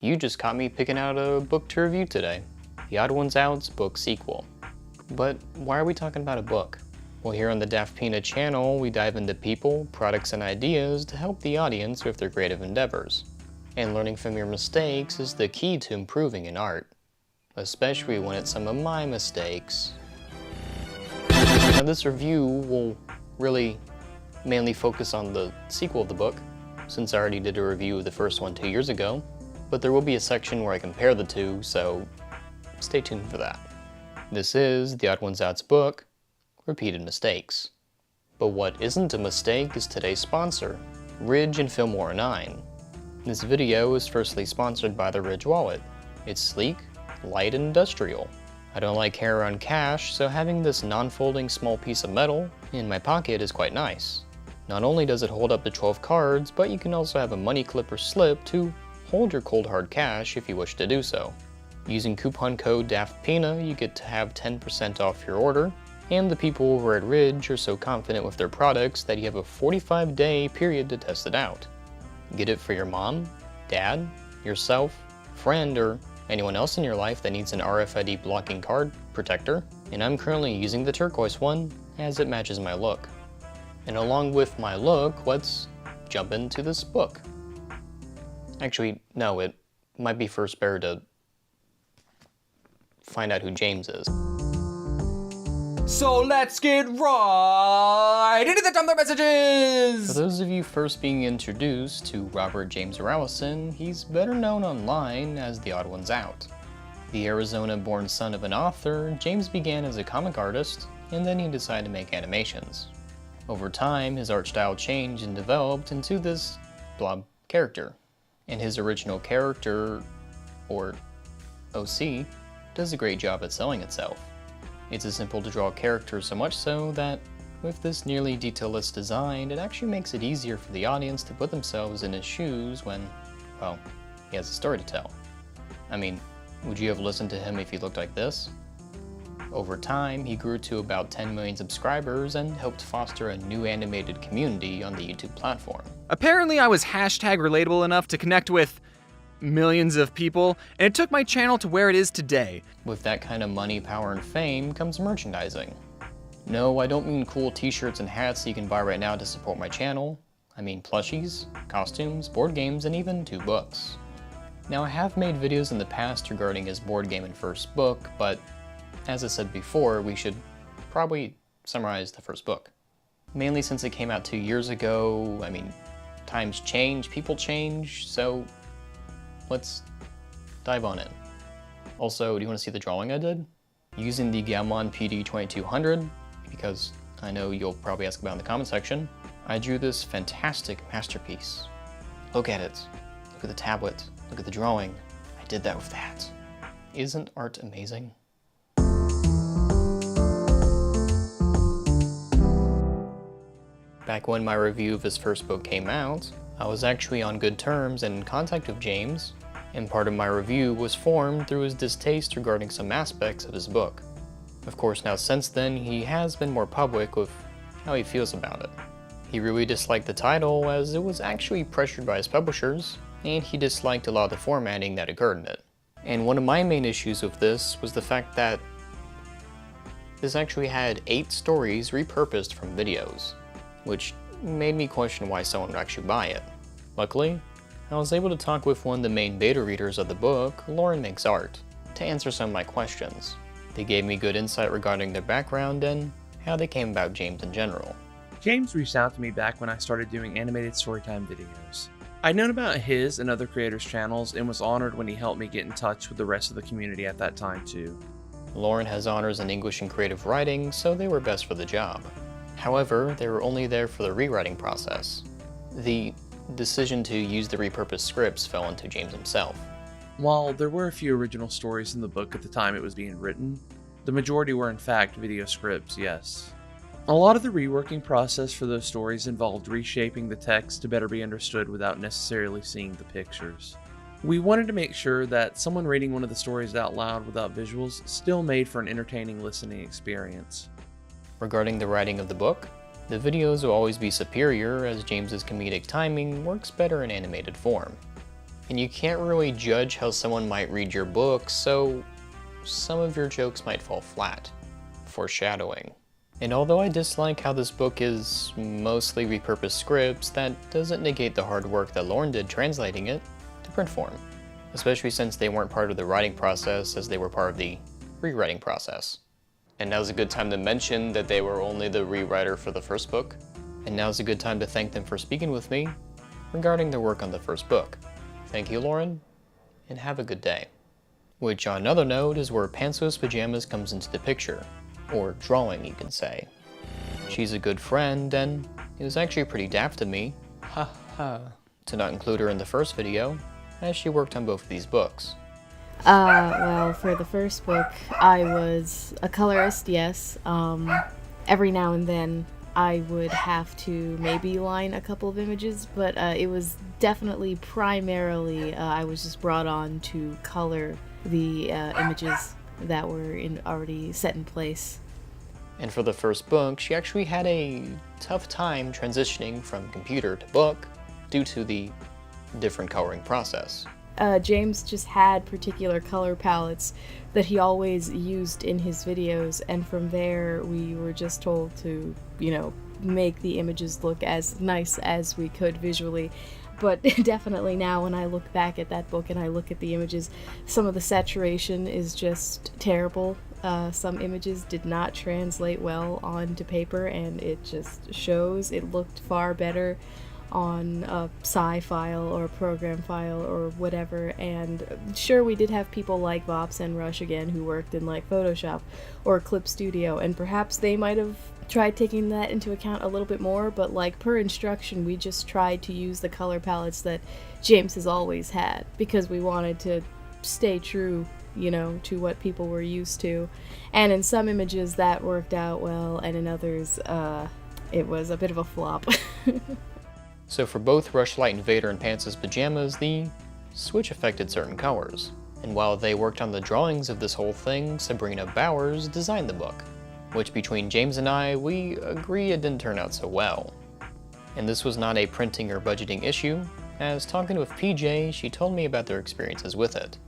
You just caught me picking out a book to review today, TheOdd1sOut's book sequel. But why are we talking about a book? Well, here on the DaftPina channel, we dive into people, products, and ideas to help the audience with their creative endeavors. And learning from your mistakes is the key to improving in art, especially when it's some of my mistakes. Now, this review will really mainly focus on the sequel of the book, since I already did a review of the first one 2 years ago, but there will be a section where I compare the two, so stay tuned for that. This is TheOdd1sOut's book, Repeated Mistakes. But what isn't a mistake is today's sponsor, Ridge and Fillmore 9. This video is firstly sponsored by the Ridge wallet. It's sleek, light, and industrial. I don't like carry around cash, so having this non-folding small piece of metal in my pocket is quite nice. Not only does it hold up to 12 cards, but you can also have a money clip or slip to hold your cold hard cash if you wish to do so. Using coupon code DaftPina, you get to have 10% off your order, and the people over at Ridge are so confident with their products that you have a 45-day period to test it out. Get it for your mom, dad, yourself, friend, or anyone else in your life that needs an RFID blocking card protector, and I'm currently using the turquoise one as it matches my look. And along with my look, let's jump into this book. Actually, no, it might be first better to find out who James is. So let's get right into the Tumblr messages! For those of you first being introduced to Robert James Rowison, he's better known online as TheOdd1sOut. The Arizona-born son of an author, James began as a comic artist, and then he decided to make animations. Over time, his art style changed and developed into this blob character. And his original character, or OC, does a great job at selling itself. It's a simple to draw character, so much so that with this nearly detailless design, it actually makes it easier for the audience to put themselves in his shoes when, well, he has a story to tell. I mean, would you have listened to him if he looked like this? Over time, he grew to about 10 million subscribers and helped foster a new animated community on the YouTube platform. Apparently I was hashtag relatable enough to connect with millions of people, and it took my channel to where it is today. With that kind of money, power, and fame comes merchandising. No, I don't mean cool t-shirts and hats you can buy right now to support my channel. I mean plushies, costumes, board games, and even 2 books. Now, I have made videos in the past regarding his board game and first book, but as I said before, we should probably summarize the first book. Mainly since it came out 2 years ago, I mean, times change, people change, so let's dive on in. Also, do you want to see the drawing I did? Using the Gammon PD2200, because I know you'll probably ask about in the comment section, I drew this fantastic masterpiece. Look at it. Look at the tablet. Look at the drawing. I did that with that. Isn't art amazing? Back when my review of his first book came out, I was actually on good terms and in contact with James, and part of my review was formed through his distaste regarding some aspects of his book. Of course, now since then, he has been more public with how he feels about it. He really disliked the title as it was actually pressured by his publishers, and he disliked a lot of the formatting that occurred in it. And one of my main issues with this was the fact that this actually had 8 stories repurposed from videos, which made me question why someone would actually buy it. Luckily, I was able to talk with one of the main beta readers of the book, Lauren Makes Art, to answer some of my questions. They gave me good insight regarding their background and how they came about James in general. James reached out to me back when I started doing animated storytime videos. I'd known about his and other creators' channels and was honored when he helped me get in touch with the rest of the community at that time too. Lauren has honors in English and creative writing, so they were best for the job. However, they were only there for the rewriting process. The decision to use the repurposed scripts fell into James himself. While there were a few original stories in the book at the time it was being written, the majority were in fact video scripts, yes. A lot of the reworking process for those stories involved reshaping the text to better be understood without necessarily seeing the pictures. We wanted to make sure that someone reading one of the stories out loud without visuals still made for an entertaining listening experience. Regarding the writing of the book, the videos will always be superior as James's comedic timing works better in animated form. and you can't really judge how someone might read your book, so some of your jokes might fall flat. Foreshadowing. And although I dislike how this book is mostly repurposed scripts, that doesn't negate the hard work that Lauren did translating it to print form, especially since they weren't part of the writing process as they were part of the rewriting process. And now's a good time to mention that they were only the rewriter for the first book, and now's a good time to thank them for speaking with me regarding their work on the first book. Thank you, Lauren, and have a good day. Which, on another note, is where Pantsu's Pajamas comes into the picture. Or drawing, you can say. She's a good friend, and it was actually pretty daft of me, to not include her in the first video, as she worked on both of these books. Well, for the first book, I was a colorist, yes. Every now and then, I would have to maybe line a couple of images, but it was definitely primarily, I was just brought on to color the images that were already set in place. And for the first book, she actually had a tough time transitioning from computer to book due to the different coloring process. James just had particular color palettes that he always used in his videos, and from there we were just told to, make the images look as nice as we could visually. But definitely now when I look back at that book and I look at the images, some of the saturation is just terrible. Some images did not translate well onto paper, and it just shows. It looked far better on a sci file or a program file or whatever. And sure, we did have people like Vops and Rush again who worked in like Photoshop or Clip Studio, and perhaps they might have tried taking that into account a little bit more, but like per instruction we just tried to use the color palettes that James has always had because we wanted to stay true, to what people were used to. And in some images that worked out well, and in others it was a bit of a flop. So for both Rushlight Invader and Pantsu's Pajamas, the switch affected certain colors. And while they worked on the drawings of this whole thing, Sabrina Bowers designed the book, which between James and I, we agree it didn't turn out so well. And this was not a printing or budgeting issue, as talking with PJ, she told me about their experiences with it.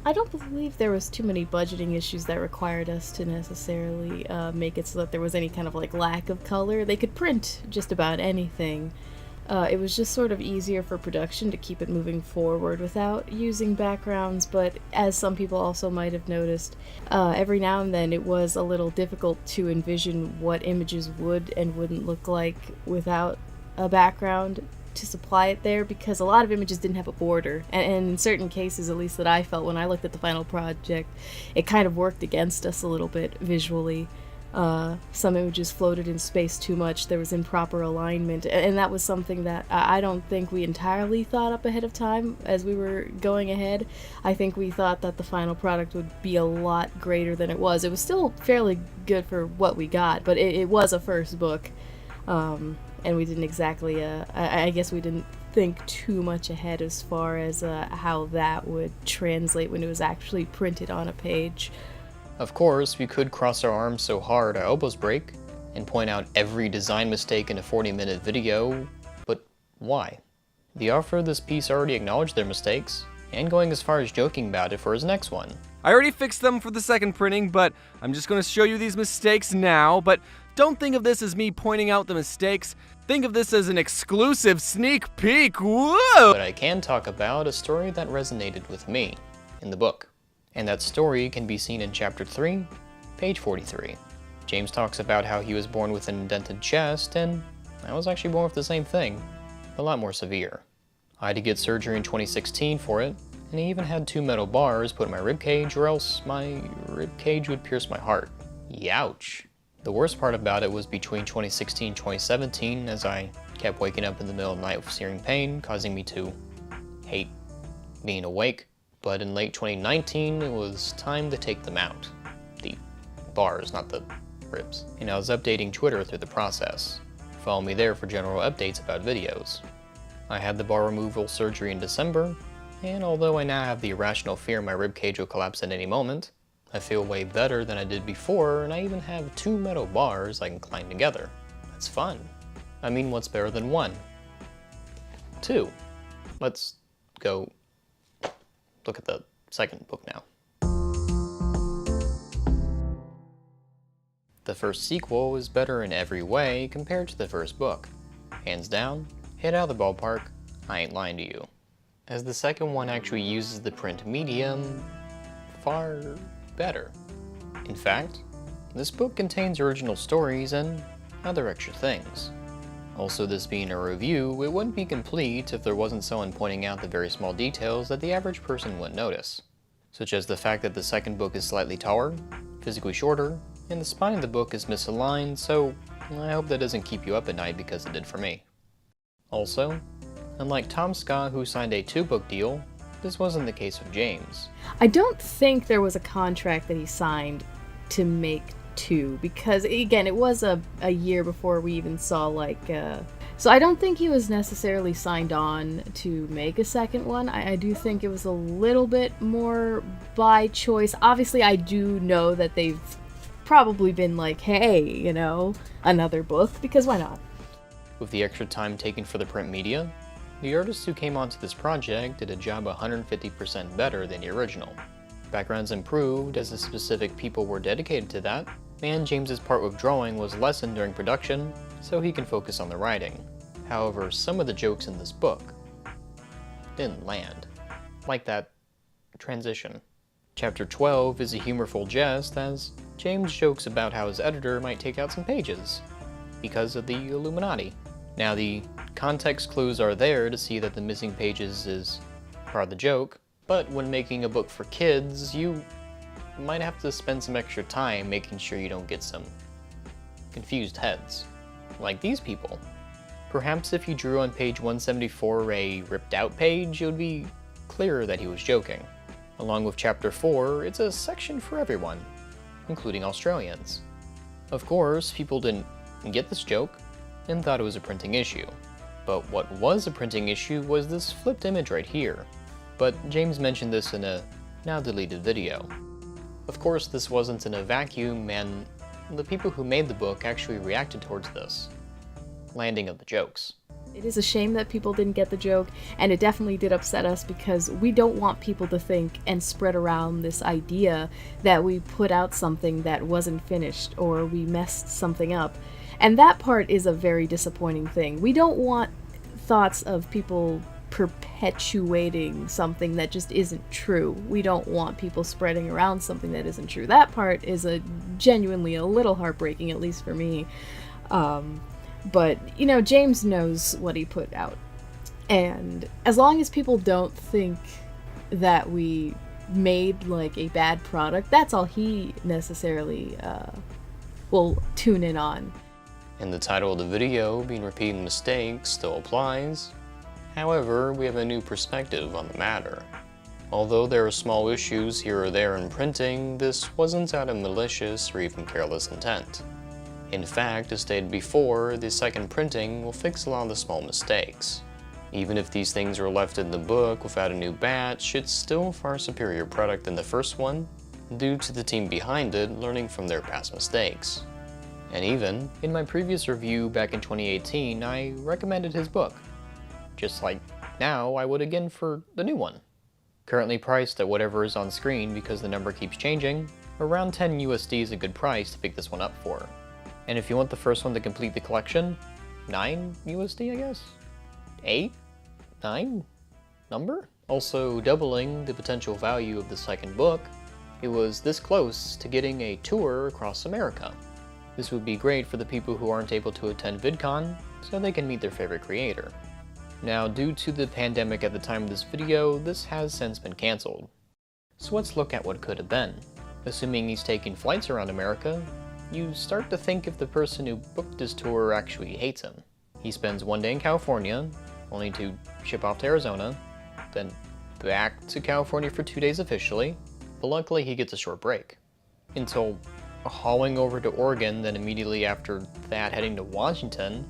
I don't believe there was too many budgeting issues that required us to necessarily make it so that there was any kind of like lack of color. They could print just about anything. It was just sort of easier for production to keep it moving forward without using backgrounds, but as some people also might have noticed, every now and then it was a little difficult to envision what images would and wouldn't look like without a background to supply it there, because a lot of images didn't have a border, and in certain cases, at least that I felt when I looked at the final project, it kind of worked against us a little bit visually. Some images floated in space too much, there was improper alignment, and that was something that I don't think we entirely thought up ahead of time as we were going ahead. I think we thought that the final product would be a lot greater than it was. It was still fairly good for what we got, but it was a first book, and we didn't exactly, I guess we didn't think too much ahead as far as how that would translate when it was actually printed on a page. Of course, we could cross our arms so hard our elbows break, and point out every design mistake in a 40-minute video, but why? The author of this piece already acknowledged their mistakes, and going as far as joking about it for his next one. I already fixed them for the second printing, but I'm just going to show you these mistakes now. But don't think of this as me pointing out the mistakes. Think of this as an exclusive sneak peek. Whoa! But I can talk about a story that resonated with me in the book. And that story can be seen in Chapter 3, page 43. James talks about how he was born with an indented chest, and I was actually born with the same thing, a lot more severe. I had to get surgery in 2016 for it, and I even had 2 metal bars put in my ribcage, or else my ribcage would pierce my heart. Youch. The worst part about it was between 2016 and 2017, as I kept waking up in the middle of the night with searing pain, causing me to hate being awake. But in late 2019, it was time to take them out. The bars, not the ribs. And I was updating Twitter through the process. Follow me there for general updates about videos. I had the bar removal surgery in December, and although I now have the irrational fear my ribcage will collapse at any moment, I feel way better than I did before, and I even have 2 metal bars I can climb together. That's fun. I mean, what's better than 1? 2. Let's go look at the second book now. The first sequel is better in every way compared to the first book. Hands down, hit out of the ballpark, I ain't lying to you. As the second one actually uses the print medium far better. In fact, this book contains original stories and other extra things. Also, this being a review, it wouldn't be complete if there wasn't someone pointing out the very small details that the average person wouldn't notice, such as the fact that the second book is slightly taller, physically shorter, and the spine of the book is misaligned, so I hope that doesn't keep you up at night because it did for me. Also, unlike Tom Scott, who signed a 2-book deal, this wasn't the case with James. I don't think there was a contract that he signed to make 2, because again, it was a year before we even saw so I don't think he was necessarily signed on to make a second one. I do think it was a little bit more by choice. Obviously, I do know that they've probably been like, hey, you know, another book, because why not? With the extra time taken for the print media, the artists who came onto this project did a job 150% better than the original. Backgrounds improved as the specific people were dedicated to that, and James's part with drawing was lessened during production, so he can focus on the writing. However, some of the jokes in this book didn't land, like that transition. Chapter 12 is a humorful jest as James jokes about how his editor might take out some pages because of the Illuminati. Now, the context clues are there to see that the missing pages is part of the joke, but when making a book for kids, you might have to spend some extra time making sure you don't get some confused heads, like these people. Perhaps if you drew on page 174 a ripped out page, it would be clearer that he was joking. Along with chapter 4, it's a section for everyone, including Australians. Of course, people didn't get this joke and thought it was a printing issue. But what was a printing issue was this flipped image right here. But James mentioned this in a now deleted video. Of course, this wasn't in a vacuum, and the people who made the book actually reacted towards this landing of the jokes. It is a shame that people didn't get the joke, and it definitely did upset us because we don't want people to think and spread around this idea that we put out something that wasn't finished or we messed something up. And that part is a very disappointing thing. We don't want thoughts of people perpetuating something that just isn't true. We don't want people spreading around something that isn't true. That part is genuinely a little heartbreaking, at least for me. But, you know, James knows what he put out. And as long as people don't think that we made, like, a bad product, that's all he necessarily will tune in on. And the title of the video, being repeating mistakes, still applies. However, we have a new perspective on the matter. Although there are small issues here or there in printing, this wasn't out of malicious or even careless intent. In fact, as stated before, the second printing will fix a lot of the small mistakes. Even if these things are left in the book without a new batch, it's still a far superior product than the first one, due to the team behind it learning from their past mistakes. And even, in my previous review back in 2018, I recommended his book. Just like now, I would again for the new one. Currently priced at whatever is on screen because the number keeps changing, around 10 USD is a good price to pick this one up for. And if you want the first one to complete the collection, 9 USD, I guess? 8? 9? Number? Also doubling the potential value of the second book, it was this close to getting a tour across America. This would be great for the people who aren't able to attend VidCon, so they can meet their favorite creator. Now, due to the pandemic at the time of this video, this has since been cancelled. So let's look at what could have been. Assuming he's taking flights around America, you start to think if the person who booked his tour actually hates him. He spends one day in California, only to ship off to Arizona, then back to California for 2 days officially, but luckily he gets a short break. Until hauling over to Oregon, then immediately after that heading to Washington.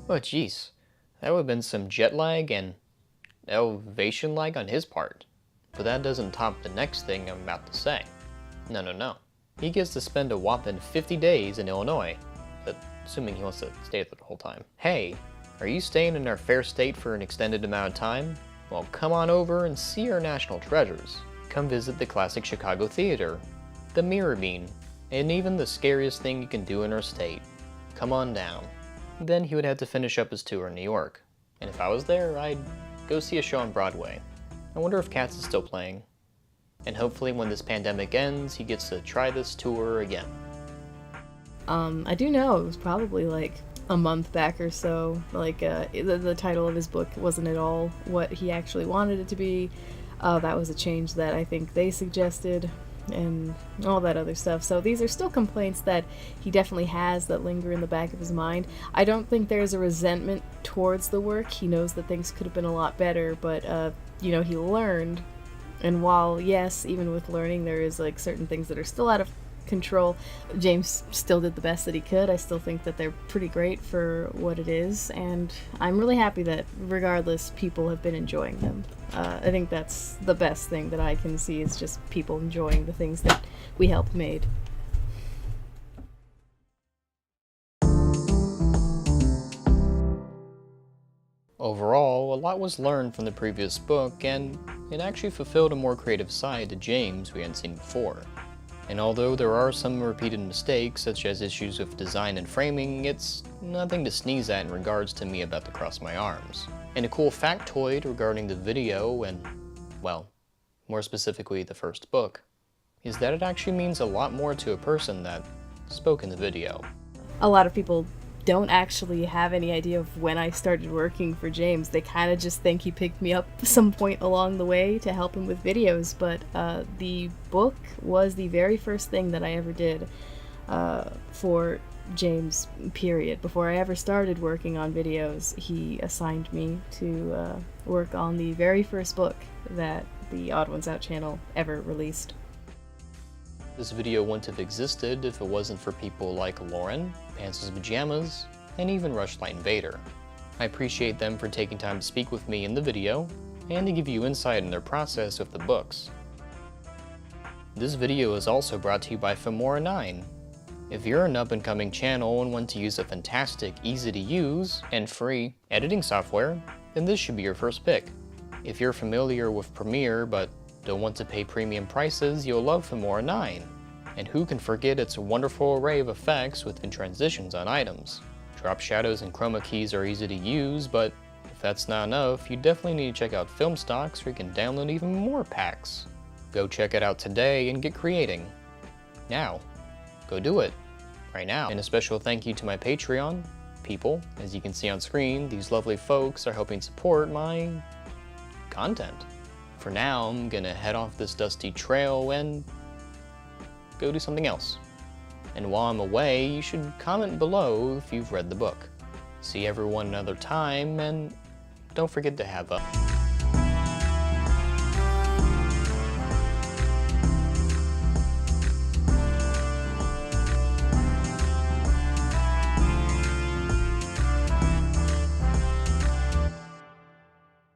Oh geez, that would have been some jet lag and elevation lag on his part. But that doesn't top the next thing I'm about to say. No. He gets to spend a whopping 50 days in Illinois, assuming he wants to stay there the whole time. Hey, are you staying in our fair state for an extended amount of time? Well, come on over and see our national treasures. Come visit the classic Chicago Theater, the Mirror Bean, and even the scariest thing you can do in our state. Come on down. Then he would have to finish up his tour in New York. And if I was there, I'd go see a show on Broadway. I wonder if Cats is still playing. And hopefully when this pandemic ends, he gets to try this tour again. I do know it was probably like a month back or so. Like the title of his book wasn't at all what he actually wanted it to be. That was a change that I think they suggested and all that other stuff. So these are still complaints that he definitely has that linger in the back of his mind. I don't think there's a resentment towards the work. He knows that things could have been a lot better, but he learned. And while, yes, even with learning, there is like certain things that are still out of control, James still did the best that he could. I still think that they're pretty great for what it is, and I'm really happy that regardless, people have been enjoying them. I think that's the best thing that I can see, is just people enjoying the things that we helped made. Overall, a lot was learned from the previous book, and it actually fulfilled a more creative side to James we hadn't seen before. And although there are some repeated mistakes, such as issues with design and framing, it's nothing to sneeze at in regards to me about to cross my arms. And a cool factoid regarding the video and, well, more specifically the first book, is that it actually means a lot more to a person that spoke in the video. A lot of people don't actually have any idea of when I started working for James. They kind of just think he picked me up some point along the way to help him with videos, but the book was the very first thing that I ever did for James, period. Before I ever started working on videos, he assigned me to work on the very first book that the Odd1sOut channel ever released. This video wouldn't have existed if it wasn't for people like Lauren, Pants' Pajamas, and even Rushlight Invader. I appreciate them for taking time to speak with me in the video, and to give you insight in their process with the books. This video is also brought to you by Filmora9. If you're an up-and-coming channel and want to use a fantastic, easy-to-use, and free editing software, then this should be your first pick. If you're familiar with Premiere but don't want to pay premium prices, you'll love Filmora9. And who can forget its wonderful array of effects within transitions on items. Drop shadows and chroma keys are easy to use, but if that's not enough, you definitely need to check out Film Stocks where you can download even more packs. Go check it out today and get creating. Now, go do it. Right now. And a special thank you to my Patreon people. As you can see on screen, these lovely folks are helping support my content. For now, I'm gonna head off this dusty trail and go do something else. And while I'm away, you should comment below if you've read the book. See everyone another time, and don't forget to have a